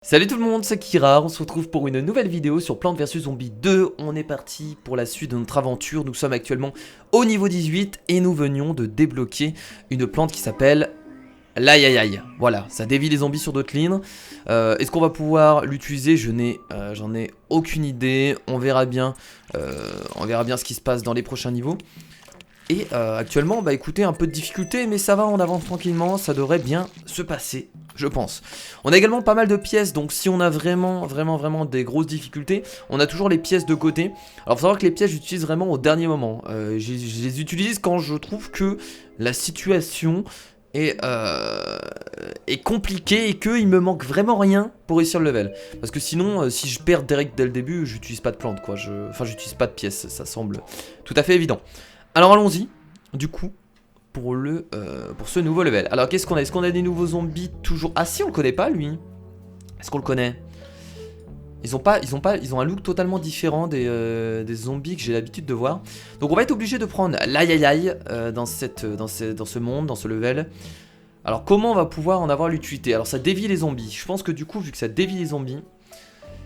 Salut tout le monde, c'est Kira, on se retrouve pour une nouvelle vidéo sur Plants vs Zombies 2. On est parti pour la suite de notre aventure, nous sommes actuellement au niveau 18 et nous venions de débloquer une plante qui s'appelle l'Aïe. Voilà, ça dévie les zombies sur d'autres lignes. Est-ce qu'on va pouvoir l'utiliser? J'en ai aucune idée, on verra bien ce qui se passe dans les prochains niveaux. Et actuellement, bah écoutez, un peu de difficulté, mais ça va, on avance tranquillement, ça devrait bien se passer, je pense. On a également pas mal de pièces, donc si on a vraiment des grosses difficultés, on a toujours les pièces de côté. Alors faut savoir que les pièces, j'utilise vraiment au dernier moment. Je les utilise quand je trouve que la situation est compliquée et qu'il me manque vraiment rien pour réussir le level. Parce que sinon, si je perds direct dès le début, j'utilise pas de plantes, quoi. Enfin, j'utilise pas de pièces, ça semble tout à fait évident. Alors allons-y, du coup, pour ce nouveau level. Alors qu'est-ce qu'on a? Est-ce qu'on a des nouveaux zombies toujours? Ah si, on le connaît pas lui. Est-ce qu'on le connaît? Ils ont un look totalement différent des zombies que j'ai l'habitude de voir. Donc on va être obligé de prendre l'Aïe dans ce monde, dans ce level. Alors comment on va pouvoir en avoir l'utilité? Alors ça dévie les zombies. Je pense que du coup, vu que ça dévie les zombies,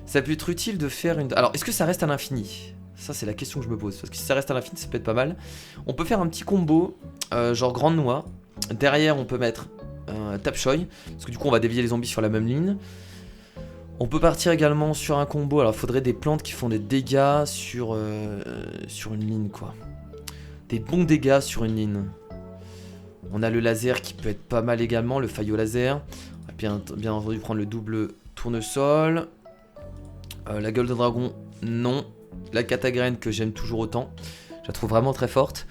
ça peut être utile de faire une... Alors est-ce que ça reste à l'infini? Ça c'est la question que je me pose, parce que si ça reste à l'infini ça peut être pas mal. On peut faire un petit combo, genre grande noix. Derrière on peut mettre tap choy, parce que du coup on va dévier les zombies sur la même ligne. On peut partir également sur un combo, alors il faudrait des plantes qui font des dégâts sur une ligne quoi. Des bons dégâts sur une ligne. On a le laser qui peut être pas mal également, le faillot laser. On va bien entendu prendre le double tournesol. La gueule de dragon, non. La catagraine que j'aime toujours autant, je la trouve vraiment très forte.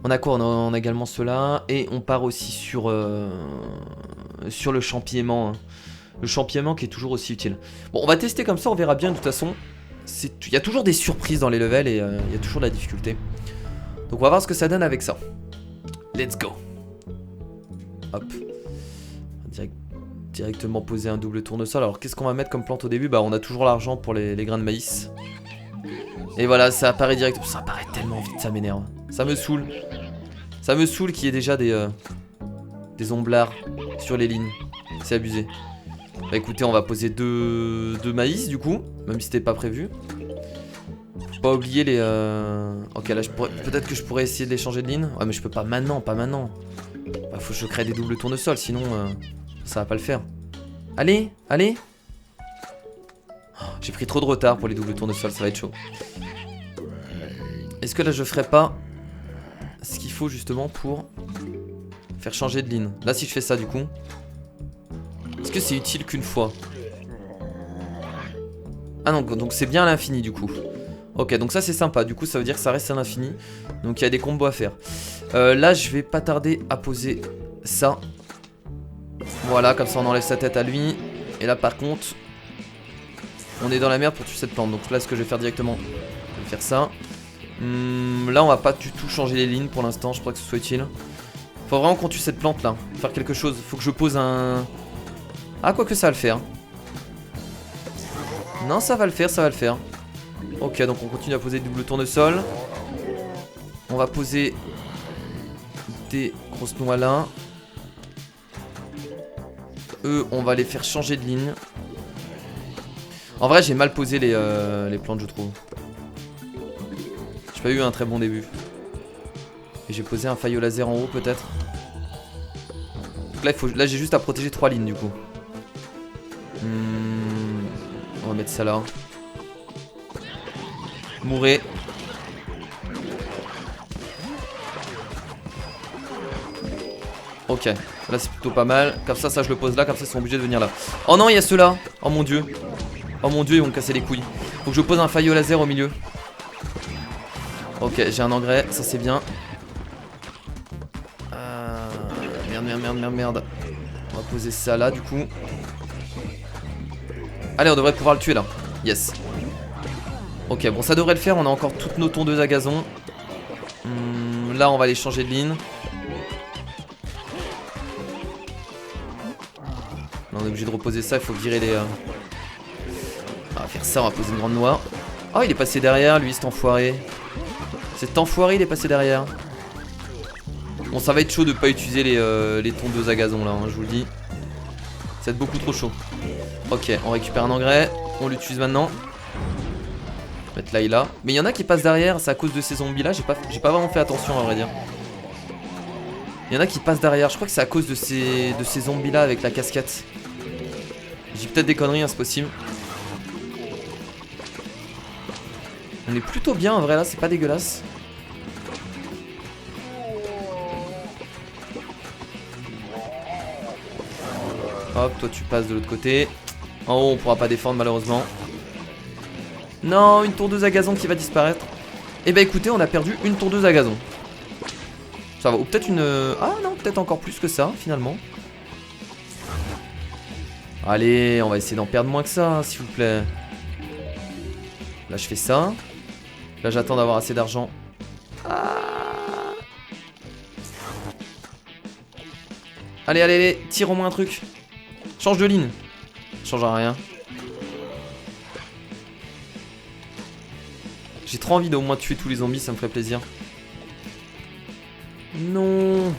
On a quoi? On a également cela. Et on part aussi sur le champignon. Le champignon qui est toujours aussi utile. Bon, on va tester comme ça, on verra bien de toute façon. Il y a toujours des surprises dans les levels et il y a toujours de la difficulté. Donc on va voir ce que ça donne avec ça. Let's go. Hop. Directement poser un double tournesol. Alors qu'est-ce qu'on va mettre comme plante au début? Bah on a toujours l'argent pour les grains de maïs. Et voilà, ça apparaît direct. Ça apparaît tellement vite, ça m'énerve. Ça me saoule. Ça me saoule qu'il y ait déjà des omblards sur les lignes. C'est abusé. Bah écoutez, on va poser deux maïs du coup, même si c'était pas prévu. Faut pas oublier les... Ok, là, peut-être que je pourrais essayer de les changer de ligne. Ouais, mais je peux pas maintenant, pas maintenant. Bah, faut que je crée des doubles tournesols, sinon ça va pas le faire. Allez, allez. Oh, j'ai pris trop de retard pour les doubles tournesols, ça va être chaud. Est-ce que là je ferais pas ce qu'il faut justement pour faire changer de ligne? Là si je fais ça du coup, est-ce que c'est utile qu'une fois? Ah non, donc c'est bien à l'infini du coup. Ok, donc ça c'est sympa, du coup ça veut dire que ça reste à l'infini. Donc il y a des combos à faire. Là je vais pas tarder à poser ça. Voilà, comme ça on enlève sa tête à lui. Et là par contre, on est dans la merde pour tuer cette plante. Donc là ce que je vais faire directement, je vais faire ça. Là on va pas du tout changer les lignes pour l'instant, je crois que ce soit utile. Faut vraiment qu'on tue cette plante là, faire quelque chose. Faut que je pose un... Ah quoique ça va le faire. Non ça va le faire, ça va le faire. Ok, donc on continue à poser double tournesol. On va poser des grosses noix là. Eux on va les faire changer de ligne. En vrai j'ai mal posé les plantes je trouve. J'ai pas eu un très bon début. Et j'ai posé un faillot laser en haut peut-être. Donc là j'ai juste à protéger 3 lignes du coup. On va mettre ça là. Mourez. Ok, là c'est plutôt pas mal. Comme ça je le pose là, comme ça ils sont obligés de venir là. Oh non il y a ceux-là. Oh mon dieu. Oh mon dieu ils vont me casser les couilles. Faut que je pose un faillot laser au milieu. Ok, j'ai un engrais, ça c'est bien. Merde. On va poser ça là du coup. Allez, on devrait pouvoir le tuer là. Yes. Ok, bon ça devrait le faire, on a encore toutes nos tondeuses à gazon. Là on va les changer de ligne. Là on est obligé de reposer ça, il faut virer les... On va faire ça, on va poser une grande noix. Oh il est passé derrière lui cet enfoiré. Cet enfoiré il est passé derrière. Bon ça va être chaud de pas utiliser les tondeuses à gazon là, hein, je vous le dis. Ça va être beaucoup trop chaud. Ok, on récupère un engrais. On l'utilise maintenant. Mettre là et là. Mais il y en a qui passent derrière, c'est à cause de ces zombies là. J'ai pas vraiment fait attention à vrai dire. Il y en a qui passent derrière, je crois que c'est à cause de ces zombies là avec la casquette. J'ai peut-être des conneries, hein, c'est possible. On est plutôt bien en vrai là, c'est pas dégueulasse. Hop, toi tu passes de l'autre côté. En haut on pourra pas défendre malheureusement. Non, une tondeuse à gazon qui va disparaître. Et bah écoutez, on a perdu une tondeuse à gazon. Ça va, ou peut-être une... Ah non, peut-être encore plus que ça finalement. Allez, on va essayer d'en perdre moins que ça, hein, s'il vous plaît. Là je fais ça. Là j'attends d'avoir assez d'argent. Ah. Allez, allez, allez, tire au moins un truc. Change de ligne. Change à rien. J'ai trop envie d'au moins tuer tous les zombies, ça me ferait plaisir. Non.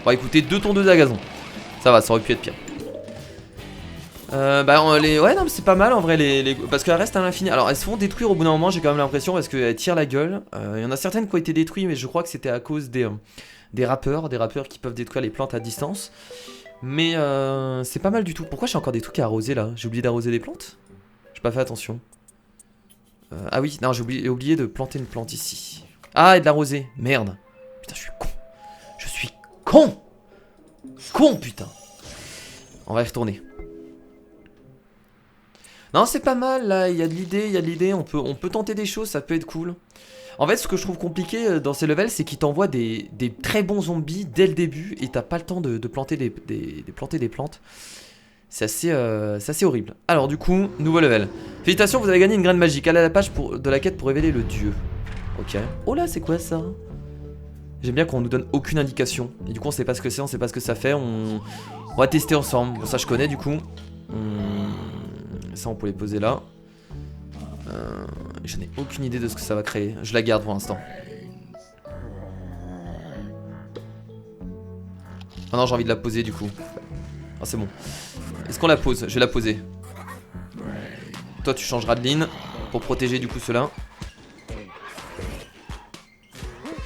Bon écoutez, 2 tondeuses à gazon. Ça va, ça aurait pu être pire. Ouais non mais c'est pas mal en vrai parce qu'elles restent à l'infini. Alors elles se font détruire au bout d'un moment, j'ai quand même l'impression, parce qu'elles tirent la gueule. Il y en a certaines qui ont été détruites, mais je crois que c'était à cause des rappeurs qui peuvent détruire les plantes à distance. Mais c'est pas mal du tout. Pourquoi j'ai encore des trucs à arroser là? J'ai oublié d'arroser des plantes? J'ai pas fait attention. Ah oui, non, j'ai oublié de planter une plante ici. Ah, et de l'arroser. Merde. Putain, je suis con. Je suis con. Con, putain. On va y retourner. Non, c'est pas mal, là. Il y a de l'idée, On peut tenter des choses, ça peut être cool. En fait, ce que je trouve compliqué dans ces levels, c'est qu'ils t'envoient des très bons zombies dès le début et t'as pas le temps de planter des plantes. C'est assez horrible. Alors du coup, nouveau level. Félicitations, vous avez gagné une graine magique. Allez à la page de la quête pour révéler le dieu. Ok. Oh là, c'est quoi ça? J'aime bien qu'on nous donne aucune indication. Et du coup, on sait pas ce que c'est, on sait pas ce que ça fait. On va tester ensemble. Bon, ça je connais du coup. Ça, on peut les poser là. Je n'ai aucune idée de ce que ça va créer. Je la garde pour l'instant. Ah non, j'ai envie de la poser du coup. Ah, c'est bon. Est-ce qu'on la pose? Je vais la poser. Toi tu changeras de ligne pour protéger du coup ceux-là.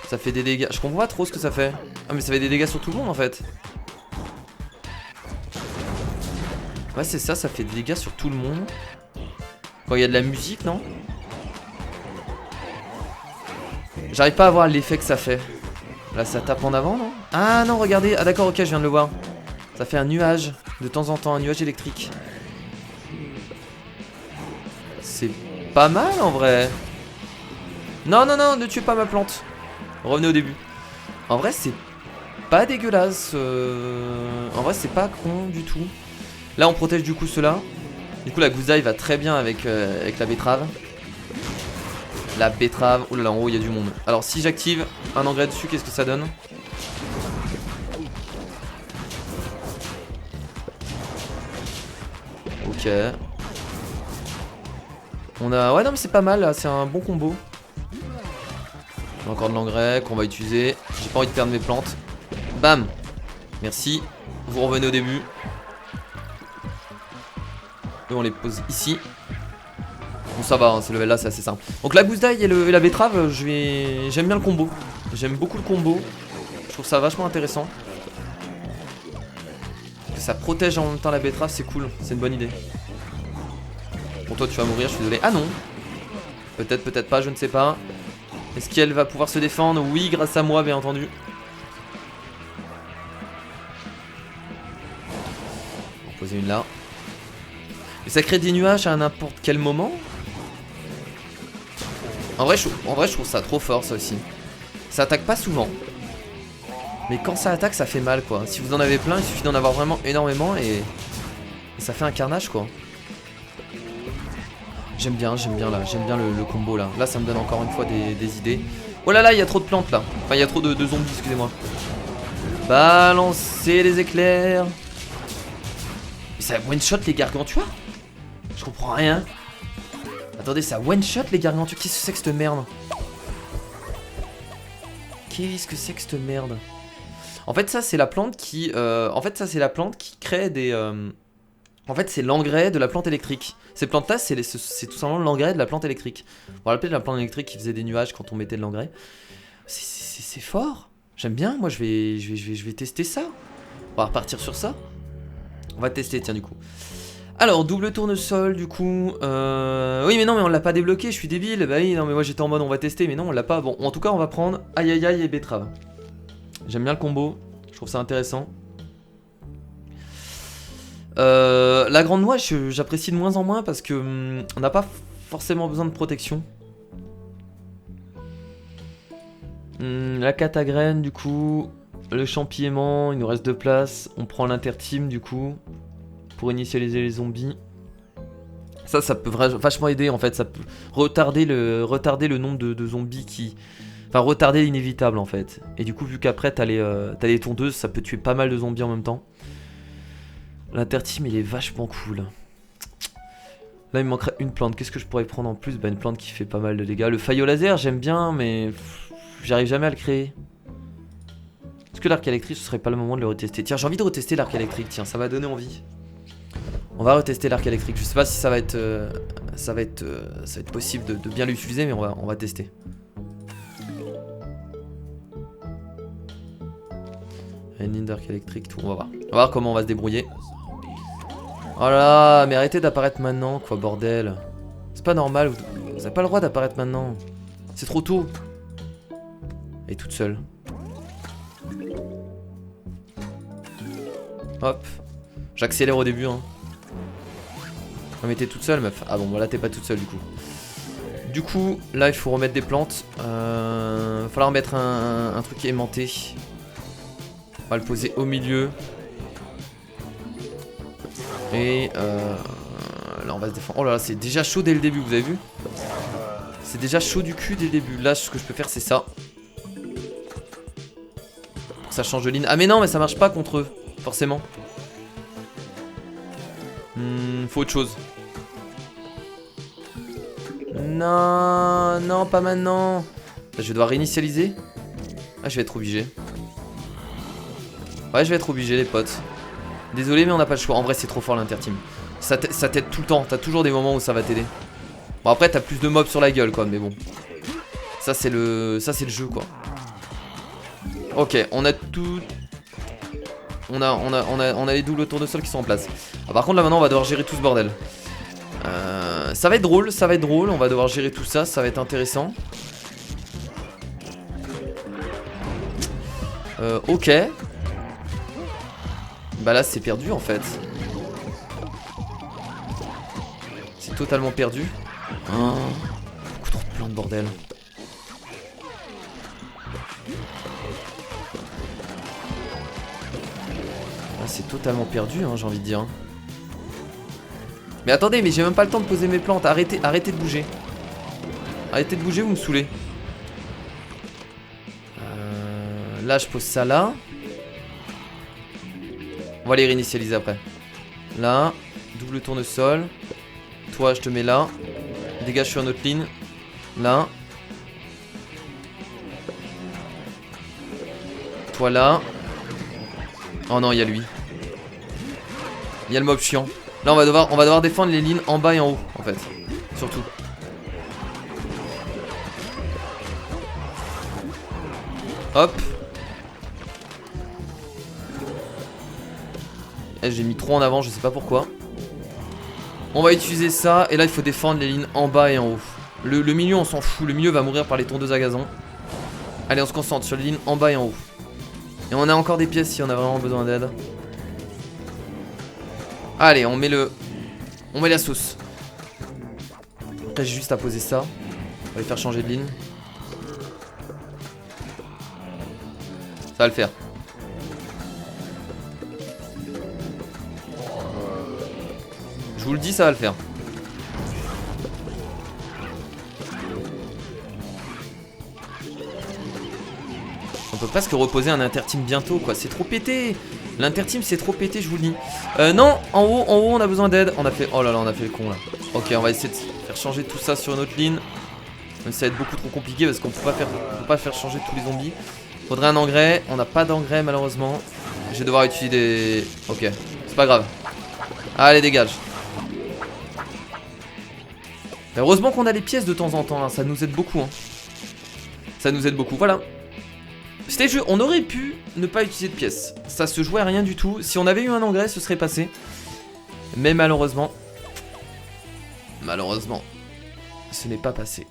Ça fait des dégâts. Je comprends pas trop ce que ça fait. Ah mais ça fait des dégâts sur tout le monde en fait. Ouais c'est ça, ça fait des dégâts sur tout le monde. Quand il y a de la musique, non? J'arrive pas à voir l'effet que ça fait. Là ça tape en avant, non? Ah non, regardez. Ah d'accord, ok, je viens de le voir. Ça fait un nuage, de temps en temps, un nuage électrique. C'est pas mal en vrai. Non, non, non, ne tuez pas ma plante. Revenez au début. En vrai, c'est pas dégueulasse. En vrai, c'est pas con du tout. Là, on protège du coup ceux-là. Du coup, la gousaille va très bien avec la betterave. La betterave. Oh là là, en haut, il y a du monde. Alors, si j'active un engrais dessus, qu'est-ce que ça donne? Ok. On a... Ouais non mais c'est pas mal là, c'est un bon combo. On a encore de l'engrais qu'on va utiliser. J'ai pas envie de perdre mes plantes. Bam. Merci. Vous revenez au début. Et on les pose ici. Bon ça va, hein, ce level là c'est assez simple. Donc la gousse d'ail et la betterave, j'aime bien le combo. J'aime beaucoup le combo. Je trouve ça vachement intéressant. Que ça protège en même temps la betterave, c'est cool. C'est une bonne idée. Pour toi tu vas mourir, je suis désolé. Ah non. Peut-être, peut-être pas, je ne sais pas. Est-ce qu'elle va pouvoir se défendre? Oui, grâce à moi bien entendu. On va poser une là. Et ça crée des nuages à n'importe quel moment. En vrai, je trouve ça trop fort ça aussi. Ça attaque pas souvent. Mais quand ça attaque, ça fait mal quoi. Si vous en avez plein, il suffit d'en avoir vraiment énormément et ça fait un carnage quoi. J'aime bien là, j'aime bien le combo là. Là ça me donne encore une fois des idées. Oh là là, il y a trop de plantes là. Enfin il y a trop de zombies, excusez-moi. Balancer les éclairs. Mais ça one shot les gargantua? Je comprends rien. Attendez, ça one shot les gargantua? Qu'est-ce que c'est que cette merde? Qu'est-ce que c'est que cette merde? En fait ça c'est la plante qui crée des En fait, c'est l'engrais de la plante électrique. Ces plantes-là, c'est tout simplement l'engrais de la plante électrique. Vous vous rappelez de la plante électrique qui faisait des nuages quand on mettait de l'engrais? C'est fort. J'aime bien, moi je vais tester ça. On va repartir sur ça. On va tester, tiens, du coup. Alors, double tournesol, du coup. Oui, mais non, mais on l'a pas débloqué, je suis débile. Bah oui, non, mais moi j'étais en mode on va tester, mais non, on l'a pas. Bon, en tout cas, on va prendre aïe aïe aïe et betterave. J'aime bien le combo, je trouve ça intéressant. La grande noix, j'apprécie de moins en moins parce que on n'a pas forcément besoin de protection. La catagraine, du coup. Le champignon, il nous reste 2 places. On prend l'interteam, du coup, pour initialiser les zombies. Ça peut vachement aider en fait. Ça peut retarder le nombre de zombies qui. Enfin, retarder l'inévitable en fait. Et du coup, vu qu'après t'as les tondeuses, ça peut tuer pas mal de zombies en même temps. L'interteam, il est vachement cool. Là, il me manquerait une plante. Qu'est-ce que je pourrais prendre en plus? Bah, une plante qui fait pas mal de dégâts. Le faillot laser, j'aime bien, mais j'arrive jamais à le créer. Est-ce que l'arc électrique, ce serait pas le moment de le retester? Tiens, j'ai envie de retester l'arc électrique. Tiens, ça va donner envie. On va retester l'arc électrique. Je sais pas si ça va être, possible de bien l'utiliser, mais on va tester. Une ligne d'arc électrique, tout. On va voir. On va voir comment on va se débrouiller. Oh là, mais arrêtez d'apparaître maintenant, quoi, bordel. C'est pas normal, vous avez pas le droit d'apparaître maintenant. C'est trop tôt. Elle est toute seule. Hop. J'accélère au début, hein. Non mais t'es toute seule, meuf. Ah bon, voilà, t'es pas toute seule, du coup. Du coup, là, il faut remettre des plantes. Va falloir mettre un truc aimanté. On va le poser au milieu. Et là on va se défendre. Oh là là, c'est déjà chaud dès le début, vous avez vu? C'est déjà chaud du cul dès le début. Là, ce que je peux faire, c'est ça. Pour que ça change de ligne. Ah mais non, mais ça marche pas contre eux, forcément. Faut autre chose. Non, non, pas maintenant. Là, je vais devoir réinitialiser. Ah, je vais être obligé. Ouais, je vais être obligé, les potes. Désolé, mais on n'a pas le choix. En vrai, c'est trop fort l'interteam. Ça t'aide tout le temps. T'as toujours des moments où ça va t'aider. Bon, après, t'as plus de mobs sur la gueule, quoi. Mais bon. Ça, c'est le jeu, quoi. Ok, on a tout. On a les doubles tours de sol qui sont en place. Ah, par contre, là, maintenant, on va devoir gérer tout ce bordel. Ça va être drôle, ça va être drôle. On va devoir gérer tout ça. Ça va être intéressant. Ok. Bah là c'est perdu en fait. C'est totalement perdu. Oh, beaucoup trop de plans de bordel. Là c'est totalement perdu, hein, j'ai envie de dire. Mais attendez, mais j'ai même pas le temps de poser mes plantes. Arrêtez de bouger. Arrêtez de bouger, vous me saoulez. Là je pose ça là. On va les réinitialiser après. Là, double tournesol. Toi, je te mets là. Dégage sur notre ligne. Là. Toi là. Oh non, il y a lui. Il y a le mob chiant. Là, on va devoir défendre les lignes en bas et en haut, en fait. Surtout. Hop. J'ai mis trop en avant, je sais pas pourquoi. On va utiliser ça. Et là il faut défendre les lignes en bas et en haut. Le milieu on s'en fout. Le milieu va mourir par les tondeuses à gazon. Allez, on se concentre sur les lignes en bas et en haut. Et on a encore des pièces si on a vraiment besoin d'aide. Allez, on met la sauce. Après j'ai juste à poser ça. On va les faire changer de ligne. Ça va le faire. Je vous le dis, ça va le faire. On peut presque reposer un interteam bientôt, quoi. C'est trop pété. L'interteam, c'est trop pété, je vous le dis. Non, en haut, on a besoin d'aide. On a fait... Oh là là, on a fait le con, là. Ok, on va essayer de faire changer tout ça sur une autre ligne. Mais ça va être beaucoup trop compliqué parce qu'on peut pas faire changer tous les zombies. Faudrait un engrais. On n'a pas d'engrais, malheureusement. Je vais devoir utiliser des... Ok, c'est pas grave. Allez, dégage. Heureusement qu'on a les pièces de temps en temps, hein. Ça nous aide beaucoup. Hein. Ça nous aide beaucoup, voilà. C'était jeu, on aurait pu ne pas utiliser de pièces. Ça se jouait à rien du tout. Si on avait eu un engrais, ce serait passé. Mais malheureusement, ce n'est pas passé.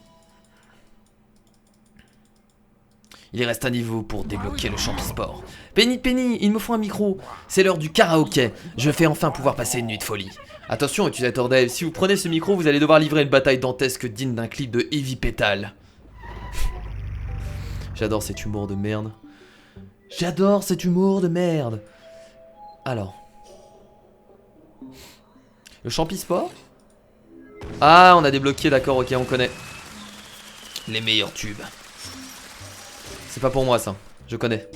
Il reste un niveau pour débloquer le Champisport. Penny, il me faut un micro. C'est l'heure du karaoké. Je vais enfin pouvoir passer une nuit de folie. Attention, utilisateur Dave, si vous prenez ce micro, vous allez devoir livrer une bataille dantesque digne d'un clip de Heavy Petal. J'adore cet humour de merde. J'adore cet humour de merde. Alors. Le Champisport. Ah, on a débloqué, d'accord, ok, on connaît. Les meilleurs tubes. C'est pas pour moi ça, je connais.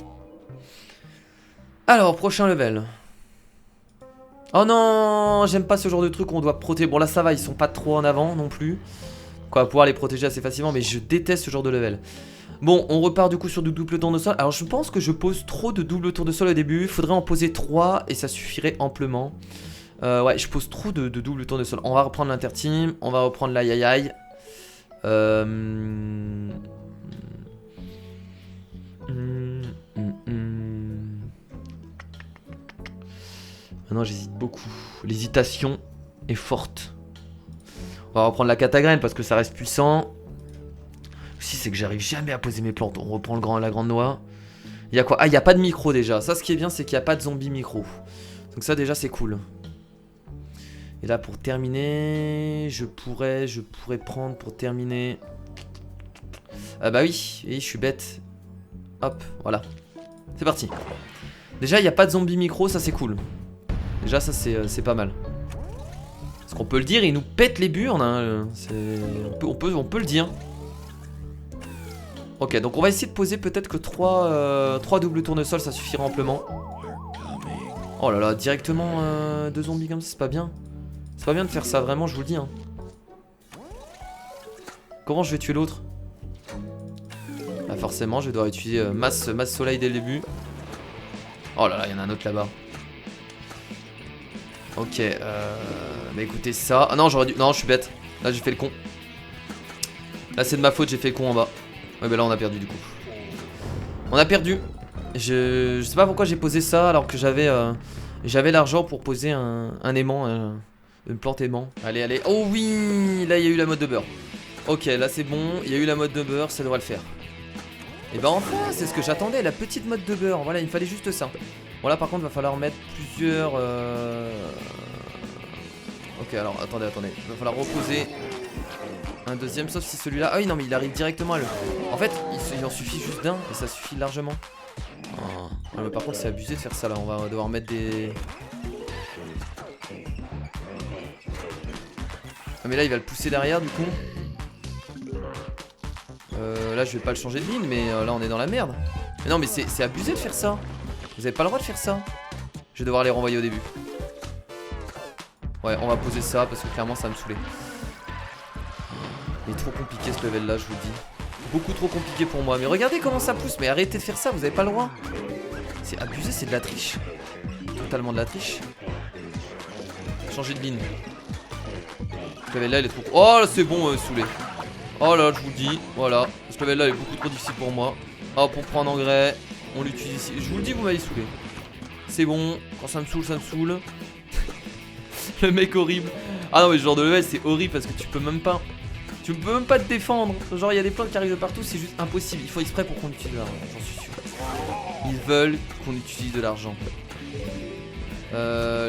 Alors, prochain level. Oh non, j'aime pas ce genre de truc où on doit protéger. Bon là ça va, ils sont pas trop en avant non plus. On va pouvoir les protéger assez facilement, mais je déteste ce genre de level. Bon, on repart du coup sur du double tour de sol. Alors je pense que je pose trop de double tour de sol au début. Il faudrait en poser 3 et ça suffirait amplement. Ouais, je pose trop de double tour de sol. On va reprendre l'interteam, on va reprendre l'aïe aïe. Maintenant j'hésite beaucoup. L'hésitation est forte. On va reprendre la catagraine parce que ça reste puissant. Aussi c'est que j'arrive jamais à poser mes plantes. On reprend la grande noix. Il y a quoi? Ah, il n'y a pas de micro déjà. Ça, ce qui est bien, c'est qu'il n'y a pas de zombie micro. Donc ça déjà c'est cool. Et là pour terminer, je pourrais prendre pour terminer. Ah bah oui, je suis bête. Hop, voilà. C'est parti. Déjà il n'y a pas de zombie micro, ça c'est cool. Déjà ça c'est pas mal. Parce qu'on peut le dire, il nous pète les burnes. Hein. On peut le dire. Ok, donc on va essayer de poser peut-être que 3 doubles tournesols, ça suffira amplement. Oh là là, directement 2 zombies comme ça, c'est pas bien. C'est pas bien de faire ça, vraiment, je vous le dis. Hein. Comment je vais tuer l'autre? Bah forcément, je vais devoir utiliser masse soleil dès le début. Oh là là, il y en a un autre là-bas. Ok, bah écoutez ça. Ah non, j'aurais dû... Non, je suis bête. Là, j'ai fait le con. Là, c'est de ma faute, j'ai fait le con en bas. Ouais, bah là, on a perdu du coup. On a perdu. Je sais pas pourquoi j'ai posé ça alors que j'avais l'argent pour poser un aimant, une plante aimant. Allez, allez. Oh oui, là, il y a eu la mode de beurre. Ok, là, c'est bon. Il y a eu la mode de beurre, ça devrait le faire. Et bah enfin, c'est ce que j'attendais, la petite mode de beurre. Voilà, il me fallait juste ça. Bon là par contre il va falloir mettre plusieurs... Ok alors attendez. Il va falloir reposer un deuxième, sauf si celui-là... Ah oui non mais il arrive directement à le... En fait il en suffit juste d'un et ça suffit largement. Oh. Ah, mais par contre c'est abusé de faire ça là, on va devoir mettre des... Ah mais là il va le pousser derrière du coup. Là je vais pas le changer de ligne mais là on est dans la merde. Mais non mais c'est abusé de faire ça. Vous avez pas le droit de faire ça. Je vais devoir les renvoyer au début. Ouais, on va poser ça parce que clairement ça va me saouler. Il est trop compliqué ce level là, je vous le dis. Beaucoup trop compliqué pour moi. Mais regardez comment ça pousse. Mais arrêtez de faire ça, vous avez pas le droit. C'est abusé, c'est de la triche. Totalement de la triche. Changer de ligne. Ce level là il est trop... Oh là c'est bon, saoulé. Oh là je vous le dis, voilà. Ce level là il est beaucoup trop difficile pour moi. Hop, on prend un engrais. On l'utilise ici. Je vous le dis, vous m'avez saoulé. C'est bon. Quand ça me saoule, ça me saoule. Le mec horrible. Ah non, mais ce genre de level, c'est horrible parce que tu peux même pas. Tu peux même pas te défendre. Genre, il y a des plantes qui arrivent de partout, c'est juste impossible. Il faut exprès pour qu'on utilise de l'argent, j'en suis sûr. Ils veulent qu'on utilise de l'argent.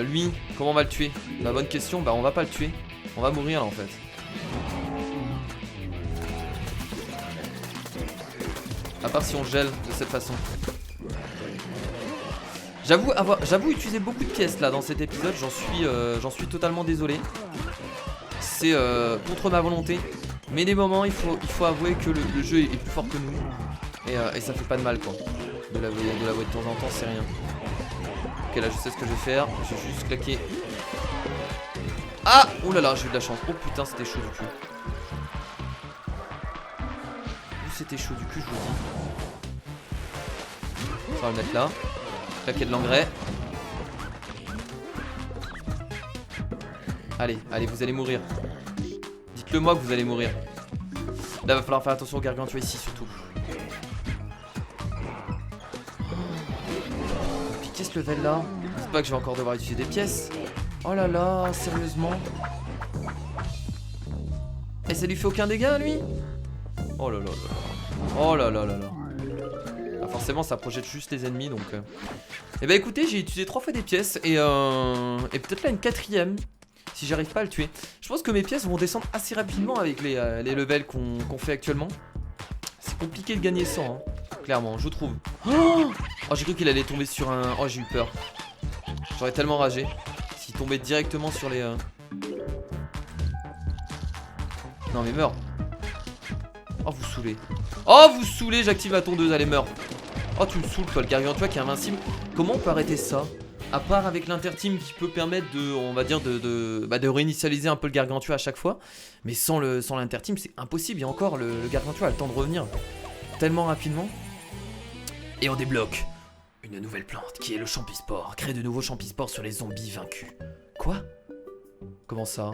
Lui, comment on va le tuer? La bonne question, bah on va pas le tuer. On va mourir là en fait. À part si on gèle de cette façon. J'avoue utiliser beaucoup de pièces là dans cet épisode, j'en suis totalement désolé. C'est contre ma volonté. Mais des moments il faut avouer que le jeu est plus fort que nous. Et ça fait pas de mal quoi. De l'avouer de temps en temps c'est rien. Ok là je sais ce que je vais faire. Je vais juste claquer. Ah! Oh là là, j'ai eu de la chance. Oh putain c'était chaud du cul. C'était chaud du cul je vous dis. On va le mettre là. Claquer de l'engrais. Allez, allez, vous allez mourir. Dites-le moi que vous allez mourir. Là, va falloir faire attention aux gargantuas ici, surtout. Piquer ce level là. Dites pas que je vais encore devoir utiliser des pièces. Oh là là, sérieusement. Et ça lui fait aucun dégât, lui? Oh là là là. Oh là là là là. Ah, forcément, ça projette juste les ennemis, donc... Eh bah écoutez, j'ai utilisé 3 fois des pièces, et peut-être là une 4ème. Si j'arrive pas à le tuer. Je pense que mes pièces vont descendre assez rapidement avec les levels qu'on fait actuellement. C'est compliqué de gagner sans, hein, clairement, je trouve. Oh, j'ai cru qu'il allait tomber sur un... Oh, j'ai eu peur. J'aurais tellement ragé s'il tombait directement sur les... Non mais meurs. Oh, vous saoulez. Oh, vous saoulez, j'active la tondeuse, allez, meurs. Oh, tu me saoules, toi, le gargantua qui est invincible. Comment on peut arrêter ça? À part avec l'interteam qui peut permettre de, on va dire, de réinitialiser un peu le gargantua à chaque fois. Mais sans l'interteam, c'est impossible. Et encore, le gargantua a le temps de revenir tellement rapidement. Et on débloque une nouvelle plante qui est le champispore. Crée de nouveaux champispores sur les zombies vaincus. Quoi? Comment ça?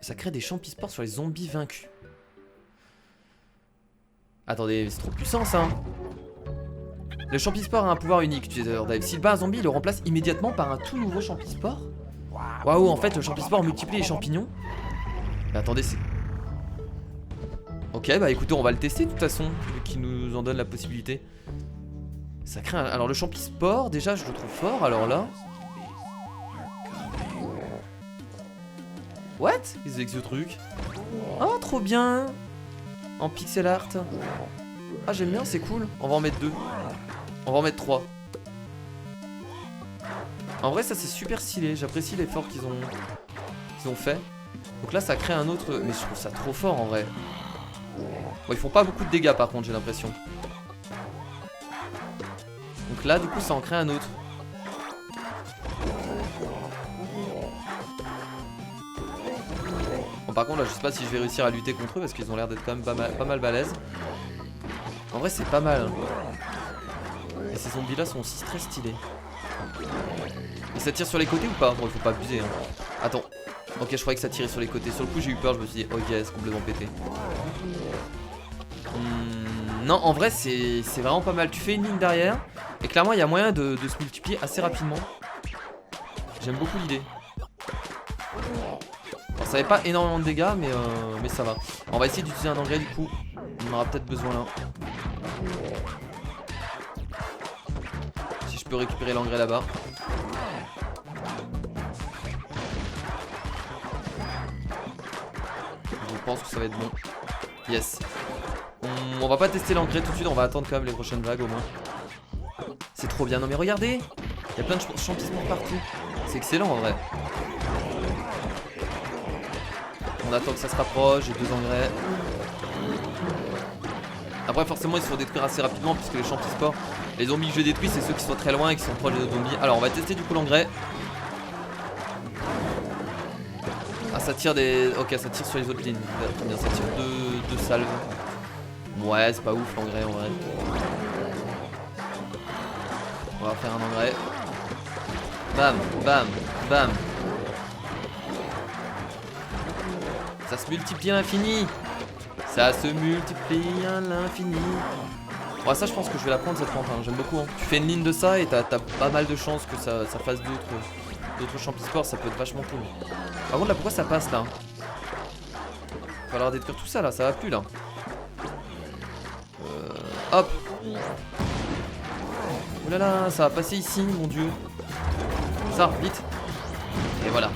Ça crée des champispores sur les zombies vaincus. Attendez, c'est trop puissant ça. Le champispore a un pouvoir unique, utilisateur dive. S'il bat un zombie, il le remplace immédiatement par un tout nouveau champispore. Waouh, en fait, le champispore multiplie les champignons. Mais attendez, c'est... Ok, bah écoutez, on va le tester de toute façon, vu qu'il nous en donne la possibilité. Ça crée un... Alors le champispore, déjà, je le trouve fort, alors là... What? Ils ont ce truc. Oh, trop bien. En pixel art. Ah, j'aime bien, c'est cool. On va en mettre 2. On va en mettre 3. En vrai, ça c'est super stylé. J'apprécie l'effort qu'ils ont fait. Donc là, ça crée un autre... Mais je trouve ça trop fort en vrai. Bon, ils font pas beaucoup de dégâts par contre, j'ai l'impression. Donc là, du coup, ça en crée un autre. Bon, par contre, là, je sais pas si je vais réussir à lutter contre eux parce qu'ils ont l'air d'être quand même pas mal balèzes. En vrai, c'est pas mal. Et ces zombies là sont aussi très stylés. Et ça tire sur les côtés ou pas? Bon, il faut pas abuser, hein. Attends. Ok, je croyais que ça tirait sur les côtés. Sur le coup, j'ai eu peur, je me suis dit, ok, c'est complètement pété. Non, en vrai, c'est vraiment pas mal. Tu fais une ligne derrière. Et clairement, il y a moyen de se multiplier assez rapidement. J'aime beaucoup l'idée. Alors, ça avait pas énormément de dégâts, mais ça va. On va essayer d'utiliser un engrais du coup. On en aura peut-être besoin là. Si je peux récupérer l'engrais là-bas. Je pense que ça va être bon. Yes. On va pas tester l'engrais tout de suite, on va attendre quand même les prochaines vagues au moins. C'est trop bien. Non mais regardez, il y a plein de champignons partout. C'est excellent en vrai. On attend que ça se rapproche, j'ai 2 engrais. Après forcément ils se font détruire assez rapidement puisque les champispores, les zombies que je détruis c'est ceux qui sont très loin et qui sont proches des autres zombies. Alors on va tester du coup l'engrais. Ah ça tire des... Ok ça tire sur les autres lignes. Très bien, ça tire 2 salves. Ouais c'est pas ouf l'engrais en vrai. On va faire un engrais. Bam, bam, bam. Ça se multiplie à l'infini. Ça se multiplie à l'infini. Ouais ça je pense que je vais la prendre cette plante, hein. J'aime beaucoup, hein. Tu fais une ligne de ça et t'as pas mal de chances que ça fasse d'autres champispores. Ça peut être vachement cool. Par contre là pourquoi ça passe là? Il va falloir détruire tout ça là, ça va plus là. Hop. Oh là là, ça va passer ici, mon dieu. Ça, vite. Et voilà.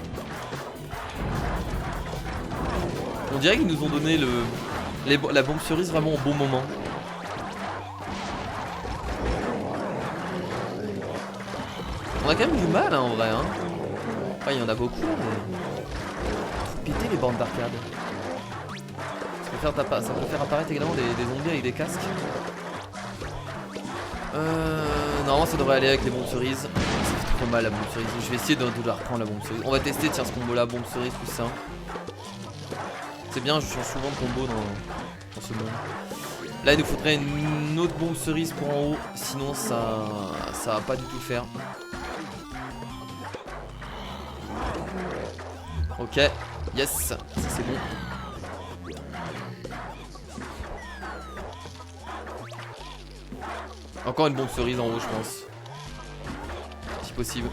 On dirait qu'ils nous ont donné la bombe cerise vraiment au bon moment. On a quand même du mal hein, en vrai. Hein. Enfin, il y en a beaucoup, mais... Faut péter les bornes d'arcade. Ça peut faire apparaître également des zombies avec des casques. Normalement ça devrait aller avec les bombes cerises. Ça fait trop mal la bombe cerise. Je vais essayer de la reprendre la bombe cerise. On va tester tiens ce combo là, bombe cerise plus ça. C'est bien, je change souvent de combo dans ce monde. Là il nous faudrait une autre bombe cerise pour en haut. Sinon ça va pas du tout le faire. Ok, yes, ça c'est bon. Encore une bombe cerise en haut, je pense. Si possible.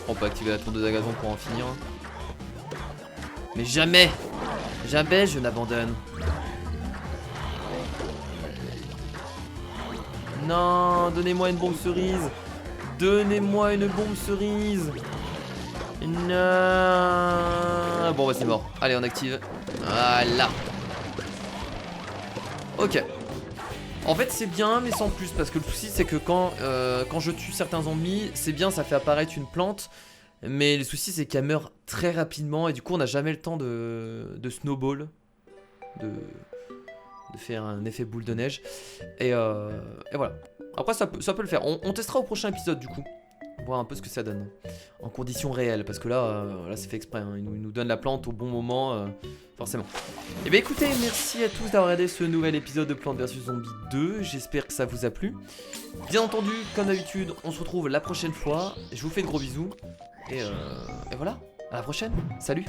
On peut activer la tour de Dagazon pour en finir. Mais jamais, jamais je n'abandonne. Non, donnez-moi une bombe cerise. Donnez-moi une bombe cerise. Non. Bon bah c'est mort. Allez, on active. Voilà. Ok. En fait c'est bien mais sans plus, parce que le souci c'est que quand je tue certains zombies, c'est bien, ça fait apparaître une plante. Mais le souci c'est qu'elle meurt très rapidement et du coup on n'a jamais le temps de snowball. De faire un effet boule de neige. Et voilà. Après ça peut le faire. On testera au prochain épisode du coup. Voir un peu ce que ça donne. En conditions réelles. Parce que là c'est fait exprès. Hein. Il nous donne la plante au bon moment. Forcément. Et bien écoutez, merci à tous d'avoir regardé ce nouvel épisode de Plants vs Zombies 2. J'espère que ça vous a plu. Bien entendu, comme d'habitude, on se retrouve la prochaine fois. Je vous fais de gros bisous. Et voilà. À la prochaine. Salut.